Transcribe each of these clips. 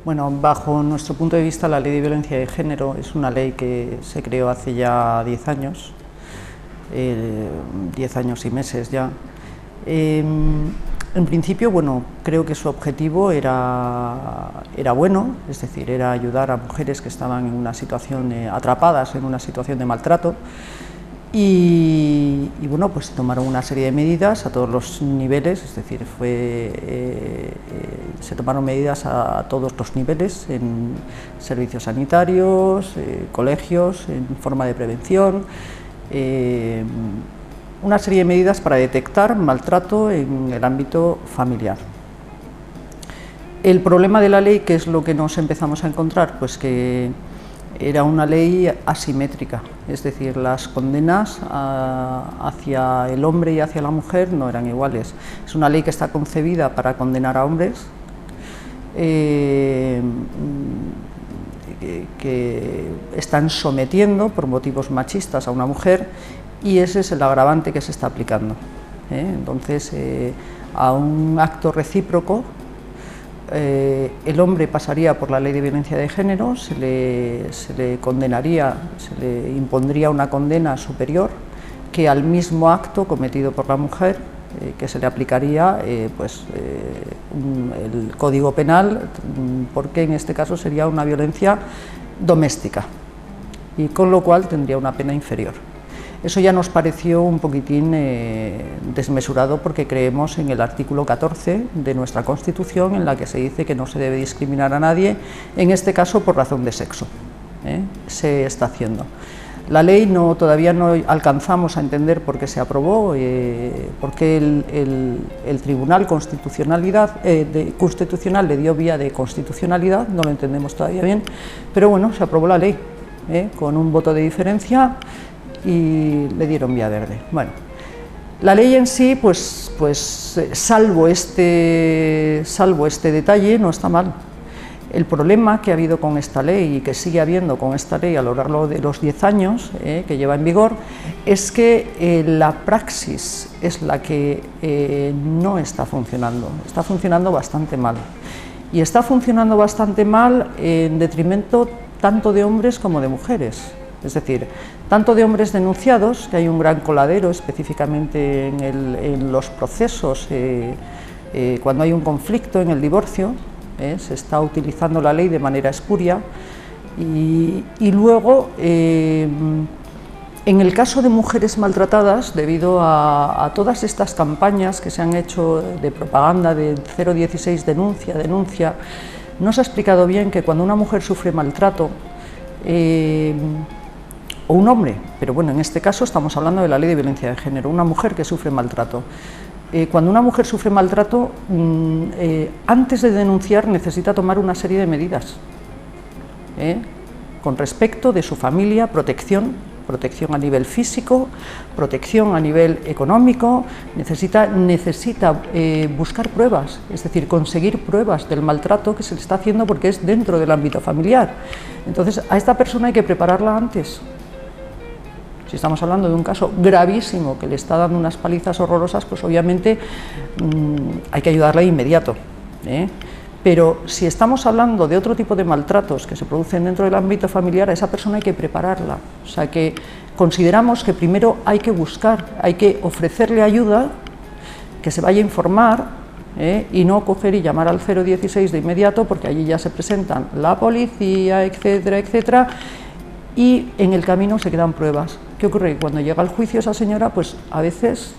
Bueno, bajo nuestro punto de vista, la Ley de Violencia de Género es una ley que se creó hace ya 10 años, 10 años y meses ya. En principio, bueno, creo que su objetivo era bueno, es decir, era ayudar a mujeres que estaban en una situación, atrapadas en una situación de maltrato. Y bueno, pues se tomaron una serie de medidas a todos los niveles, es decir, se tomaron medidas a todos los niveles, en servicios sanitarios, colegios, en forma de prevención, una serie de medidas para detectar maltrato en el ámbito familiar. El problema de la ley, ¿qué es lo que nos empezamos a encontrar? Pues que era una ley asimétrica, es decir, las condenas hacia el hombre y hacia la mujer no eran iguales. Es una ley que está concebida para condenar a hombres que están sometiendo por motivos machistas a una mujer, y ese es el agravante que se está aplicando. Entonces, a un acto recíproco, el hombre pasaría por la Ley de Violencia de Género, se le condenaría, se le impondría una condena superior que al mismo acto cometido por la mujer, que se le aplicaría el Código Penal, porque en este caso sería una violencia doméstica, y con lo cual tendría una pena inferior. Eso ya nos pareció un poquitín desmesurado, porque creemos en el artículo 14 de nuestra Constitución, en la que se dice que no se debe discriminar a nadie, en este caso por razón de sexo. Se está haciendo. La ley todavía no alcanzamos a entender por qué se aprobó, por qué el Tribunal Constitucional le dio vía de constitucionalidad, no lo entendemos todavía bien, pero bueno, se aprobó la ley con un voto de diferencia y le dieron vía verde. Bueno, la ley en sí, salvo este detalle, no está mal. El problema que ha habido con esta ley y que sigue habiendo con esta ley a lo largo de los 10 años que lleva en vigor es que la praxis es la que no está funcionando bastante mal. Y está funcionando bastante mal en detrimento tanto de hombres como de mujeres. Es decir, tanto de hombres denunciados, que hay un gran coladero específicamente en los procesos, cuando hay un conflicto en el divorcio, se está utilizando la ley de manera espuria, y luego, en el caso de mujeres maltratadas, debido a todas estas campañas que se han hecho de propaganda del 016 denuncia, denuncia, no se ha explicado bien que cuando una mujer sufre maltrato, o un hombre, pero bueno, en este caso estamos hablando de la Ley de Violencia de Género, una mujer que sufre maltrato. Cuando una mujer sufre maltrato, antes de denunciar necesita tomar una serie de medidas con respecto de su familia, protección a nivel físico, protección a nivel económico, necesita buscar pruebas, es decir, conseguir pruebas del maltrato que se le está haciendo porque es dentro del ámbito familiar. Entonces, a esta persona hay que prepararla antes. Si estamos hablando de un caso gravísimo que le está dando unas palizas horrorosas, pues obviamente hay que ayudarla de inmediato. Pero si estamos hablando de otro tipo de maltratos que se producen dentro del ámbito familiar, a esa persona hay que prepararla. O sea que consideramos que primero hay que ofrecerle ayuda, que se vaya a informar, y no coger y llamar al 016 de inmediato, porque allí ya se presentan la policía, etcétera, etcétera, y en el camino se quedan pruebas. ¿Qué ocurre? Cuando llega al juicio esa señora, pues a veces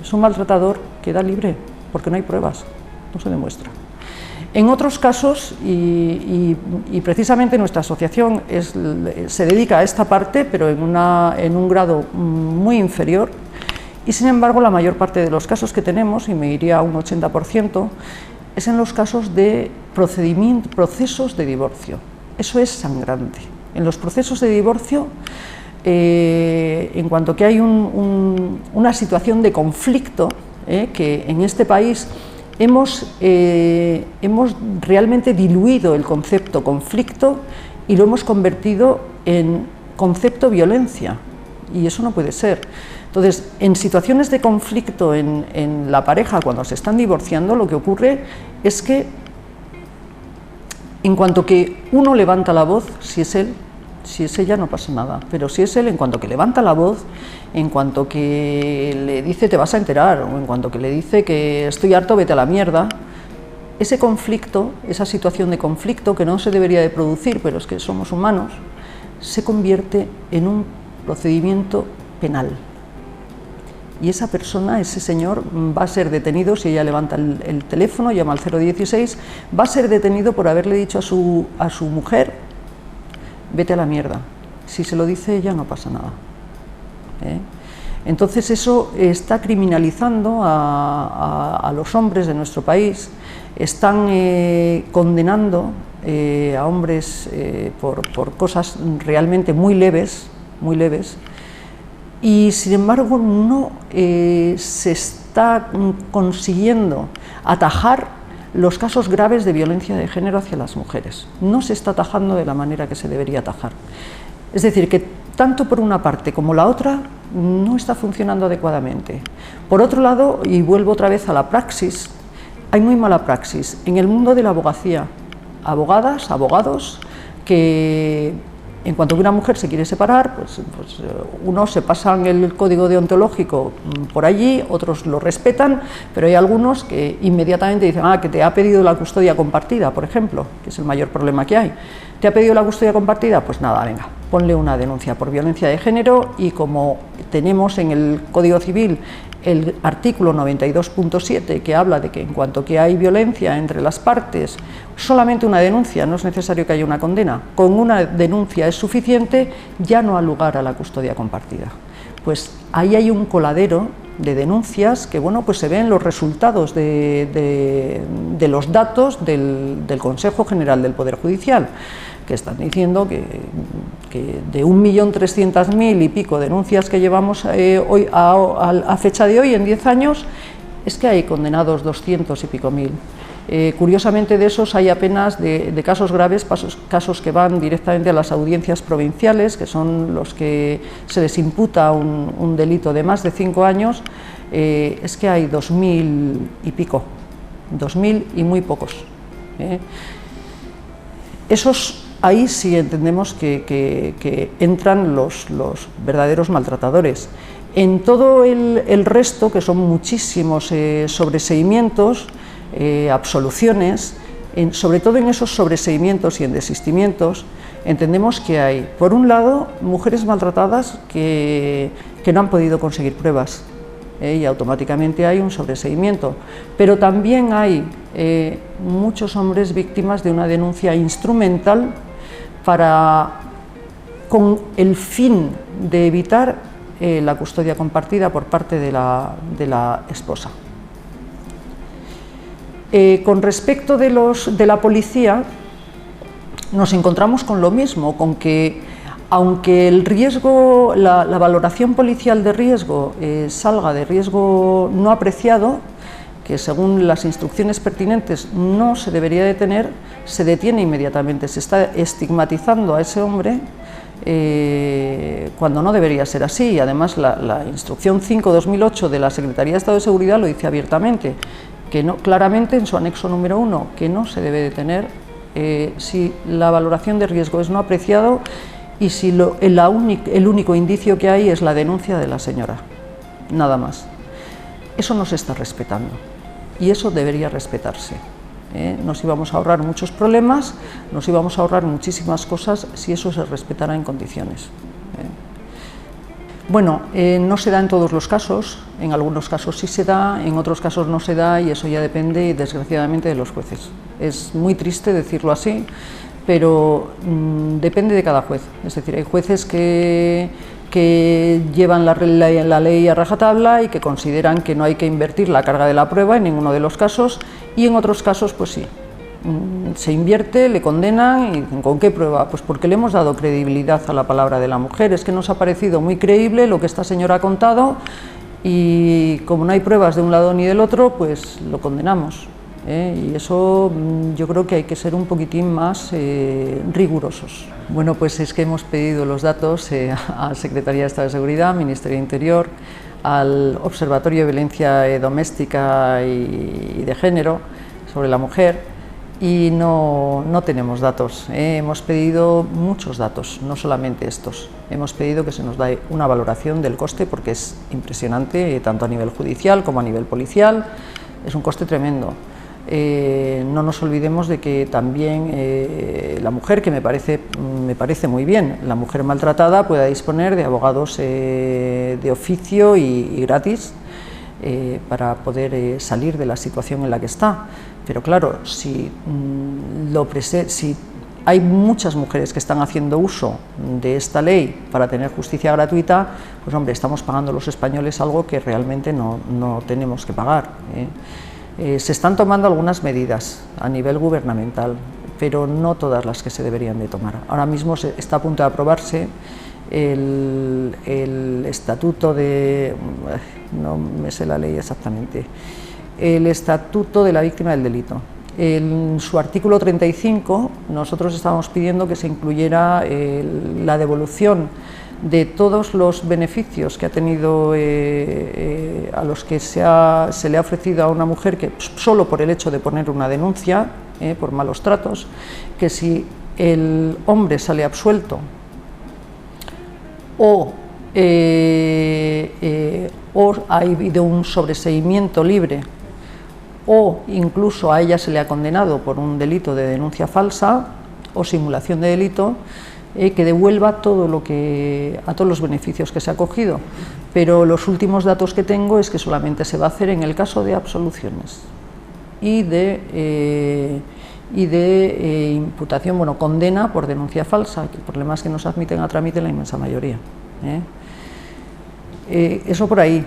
su maltratador queda libre, porque no hay pruebas, no se demuestra. En otros casos, y precisamente nuestra asociación se dedica a esta parte, pero en un grado muy inferior, y sin embargo la mayor parte de los casos que tenemos, y me iría a un 80%, es en los casos de procesos de divorcio. Eso es sangrante. En los procesos de divorcio, en cuanto que hay una situación de conflicto, que en este país hemos realmente diluido el concepto conflicto y lo hemos convertido en concepto violencia, y eso no puede ser. Entonces, en situaciones de conflicto en la pareja, cuando se están divorciando, lo que ocurre es que En cuanto que uno levanta la voz, si es él, si es ella no pasa nada, pero si es él, en cuanto que levanta la voz, en cuanto que le dice te vas a enterar, o en cuanto que le dice que estoy harto, vete a la mierda, ese conflicto, esa situación de conflicto que no se debería de producir, pero es que somos humanos, se convierte en un procedimiento penal. Y esa persona, ese señor, va a ser detenido, si ella levanta el teléfono, llama al 016, va a ser detenido por haberle dicho a su mujer, vete a la mierda. Si se lo dice ella, no pasa nada. Entonces eso está criminalizando a los hombres de nuestro país, están condenando a hombres por cosas realmente muy leves, y sin embargo no se está consiguiendo atajar los casos graves de violencia de género hacia las mujeres. No se está atajando de la manera que se debería atajar. Es decir, que tanto por una parte como la otra no está funcionando adecuadamente. Por otro lado, y vuelvo otra vez a la praxis, hay muy mala praxis en el mundo de la abogacía. Abogadas, abogados, que en cuanto que una mujer se quiere separar, pues unos se pasan el código deontológico por allí, otros lo respetan, pero hay algunos que inmediatamente dicen, que te ha pedido la custodia compartida, por ejemplo, que es el mayor problema que hay. ¿Te ha pedido la custodia compartida? Pues nada, venga, ponle una denuncia por violencia de género, y como tenemos en el Código Civil el artículo 92.7 que habla de que en cuanto que hay violencia entre las partes, solamente una denuncia, no es necesario que haya una condena, con una denuncia es suficiente, ya no ha lugar a la custodia compartida. Pues ahí hay un coladero de denuncias que, bueno, pues se ven los resultados de los datos del Consejo General del Poder Judicial, que están diciendo que de 1.300.000 y pico denuncias que llevamos hoy a fecha de hoy, en 10 años, es que hay condenados 200 y pico mil. Curiosamente, de esos hay apenas de casos graves, casos que van directamente a las audiencias provinciales, que son los que se les imputa un delito de más de 5 años, es que hay 2.000 y pico, 2.000 y muy pocos. Esos, ahí sí entendemos que entran los verdaderos maltratadores. En todo el resto, que son muchísimos sobreseimientos, absoluciones, sobre todo en esos sobreseimientos y en desistimientos, entendemos que hay, por un lado, mujeres maltratadas que no han podido conseguir pruebas, y automáticamente hay un sobreseimiento, pero también hay muchos hombres víctimas de una denuncia instrumental con el fin de evitar la custodia compartida por parte de la esposa. Con respecto de la policía, nos encontramos con lo mismo, con que aunque el riesgo, la valoración policial de riesgo salga de riesgo no apreciado, que según las instrucciones pertinentes no se debería de tener, se detiene inmediatamente, se está estigmatizando a ese hombre cuando no debería ser así. Y además la instrucción 5/2008 de la Secretaría de Estado de Seguridad lo dice abiertamente, que no, claramente en su anexo número 1, que no se debe detener si la valoración de riesgo es no apreciado y si el único indicio que hay es la denuncia de la señora, nada más. Eso no se está respetando y eso debería respetarse. Nos íbamos a ahorrar muchos problemas, nos íbamos a ahorrar muchísimas cosas si eso se respetara en condiciones. Bueno, no se da en todos los casos, en algunos casos sí se da, en otros casos no se da, y eso ya depende, desgraciadamente, de los jueces. Es muy triste decirlo así, pero depende de cada juez. Es decir, hay jueces que llevan la ley a rajatabla y que consideran que no hay que invertir la carga de la prueba en ninguno de los casos, y en otros casos, pues sí. Se invierte, le condenan, y dicen, ¿con qué prueba? Pues porque le hemos dado credibilidad a la palabra de la mujer, es que nos ha parecido muy creíble lo que esta señora ha contado, y como no hay pruebas de un lado ni del otro, pues lo condenamos. Y eso yo creo que hay que ser un poquitín más rigurosos. Bueno, pues es que hemos pedido los datos a Secretaría de Estado de Seguridad, Ministerio de Interior, al Observatorio de Violencia Doméstica y de Género sobre la Mujer, y no tenemos datos. Hemos pedido muchos datos, no solamente estos. Hemos pedido que se nos dé una valoración del coste porque es impresionante, tanto a nivel judicial como a nivel policial, es un coste tremendo. No nos olvidemos de que también la mujer, que me parece muy bien, la mujer maltratada pueda disponer de abogados de oficio y gratis para poder salir de la situación en la que está. Pero claro, si hay muchas mujeres que están haciendo uso de esta ley para tener justicia gratuita, pues hombre, estamos pagando los españoles algo que realmente no tenemos que pagar. Se están tomando algunas medidas a nivel gubernamental, pero no todas las que se deberían de tomar. Ahora mismo está a punto de aprobarse el estatuto de... no me sé la ley exactamente, el estatuto de la víctima del delito. En su artículo 35 nosotros estábamos pidiendo que se incluyera la devolución de todos los beneficios que ha tenido a los que se le ha ofrecido a una mujer que solo por el hecho de poner una denuncia por malos tratos, que si el hombre sale absuelto o ha habido un sobreseimiento libre o incluso a ella se le ha condenado por un delito de denuncia falsa o simulación de delito, que devuelva todos los beneficios que se ha cogido, pero los últimos datos que tengo es que solamente se va a hacer en el caso de absoluciones y de imputación, bueno, condena por denuncia falsa, que el problema es que no se admiten a trámite la inmensa mayoría. Eso por ahí.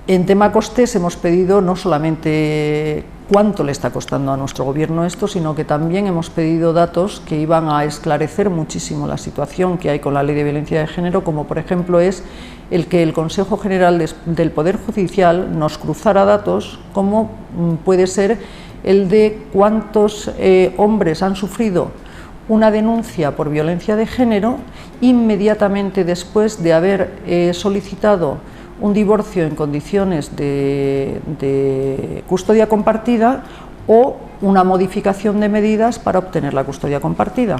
En tema costes hemos pedido no solamente cuánto le está costando a nuestro gobierno esto, sino que también hemos pedido datos que iban a esclarecer muchísimo la situación que hay con la Ley de Violencia de Género, como por ejemplo es el que el Consejo General del Poder Judicial nos cruzara datos, como puede ser el de cuántos hombres han sufrido una denuncia por violencia de género inmediatamente después de haber solicitado un divorcio en condiciones de custodia compartida o una modificación de medidas para obtener la custodia compartida.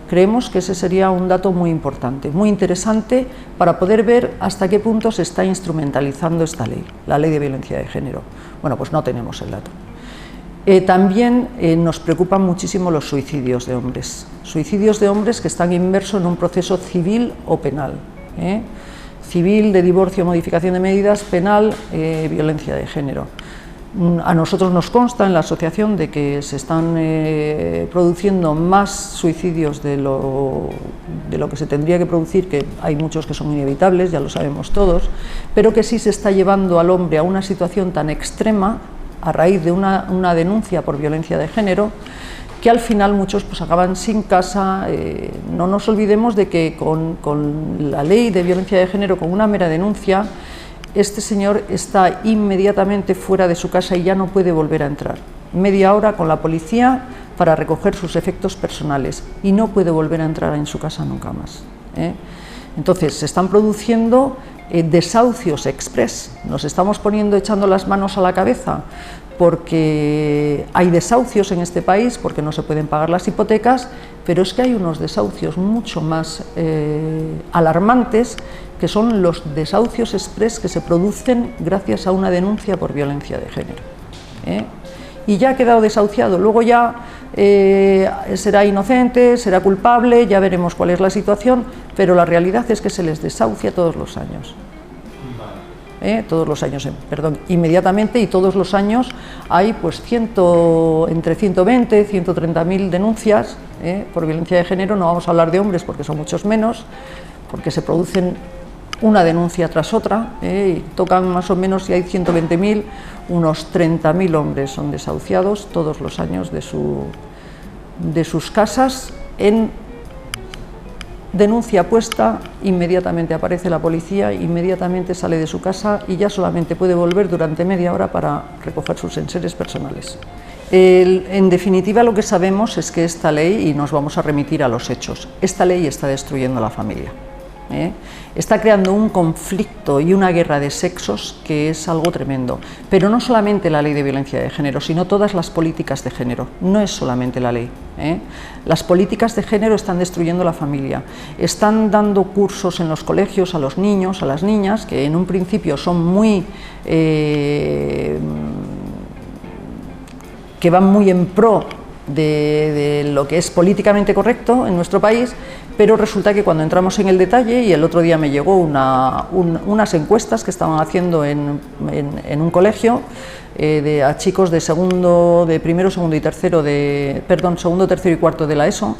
Creemos que ese sería un dato muy importante, muy interesante para poder ver hasta qué punto se está instrumentalizando esta ley, la Ley de Violencia de Género. Bueno, pues no tenemos el dato. También nos preocupan muchísimo los suicidios de hombres que están inmersos en un proceso civil o penal. Civil de divorcio, modificación de medidas, penal, violencia de género. A nosotros nos consta en la asociación de que se están produciendo más suicidios de lo que se tendría que producir, que hay muchos que son inevitables, ya lo sabemos todos, pero que sí se está llevando al hombre a una situación tan extrema a raíz de una denuncia por violencia de género, que al final muchos pues acaban sin casa. No nos olvidemos de que con la ley de violencia de género, con una mera denuncia, este señor está inmediatamente fuera de su casa y ya no puede volver a entrar. Media hora con la policía para recoger sus efectos personales y no puede volver a entrar en su casa nunca más. Entonces se están produciendo desahucios express. Nos estamos echando las manos a la cabeza porque hay desahucios en este país, porque no se pueden pagar las hipotecas, pero es que hay unos desahucios mucho más alarmantes, que son los desahucios express que se producen gracias a una denuncia por violencia de género. Y ya ha quedado desahuciado, luego ya será inocente, será culpable, ya veremos cuál es la situación, pero la realidad es que se les desahucia todos los años. Inmediatamente, y todos los años hay pues entre 120 y 130.000 denuncias por violencia de género. No vamos a hablar de hombres porque son muchos menos, porque se producen una denuncia tras otra, y tocan más o menos, si hay 120.000, unos 30.000 hombres son desahuciados todos los años de sus casas. En denuncia puesta, inmediatamente aparece la policía, inmediatamente sale de su casa y ya solamente puede volver durante media hora para recoger sus enseres personales. En definitiva, lo que sabemos es que esta ley, y nos vamos a remitir a los hechos, esta ley está destruyendo la familia. Está creando un conflicto y una guerra de sexos que es algo tremendo. Pero no solamente la ley de violencia de género, sino todas las políticas de género. No es solamente la ley. Las políticas de género están destruyendo la familia. Están dando cursos en los colegios a los niños, a las niñas, que en un principio son muy... que van muy en pro de lo que es políticamente correcto en nuestro país, pero resulta que cuando entramos en el detalle, y el otro día me llegó unas encuestas que estaban haciendo en un colegio a chicos de primero, segundo y tercero, segundo, tercero y cuarto de la ESO,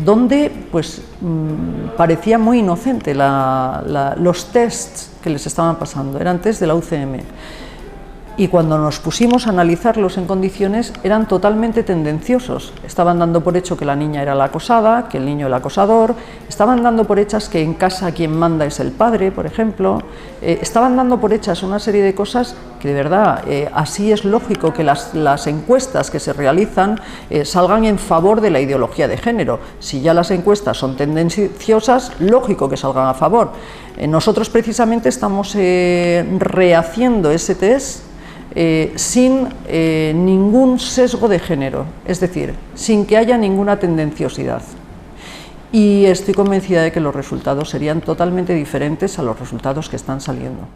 donde pues parecía muy inocente los tests que les estaban pasando, eran tests de la UCM. Y cuando nos pusimos a analizarlos en condiciones eran totalmente tendenciosos. Estaban dando por hecho que la niña era la acosada, que el niño el acosador, estaban dando por hechas que en casa quien manda es el padre, por ejemplo, estaban dando por hechas una serie de cosas que de verdad así es lógico que las encuestas que se realizan salgan en favor de la ideología de género. Si ya las encuestas son tendenciosas, lógico que salgan a favor. Nosotros precisamente estamos rehaciendo ese test sin ningún sesgo de género, es decir, sin que haya ninguna tendenciosidad. Y estoy convencida de que los resultados serían totalmente diferentes a los resultados que están saliendo.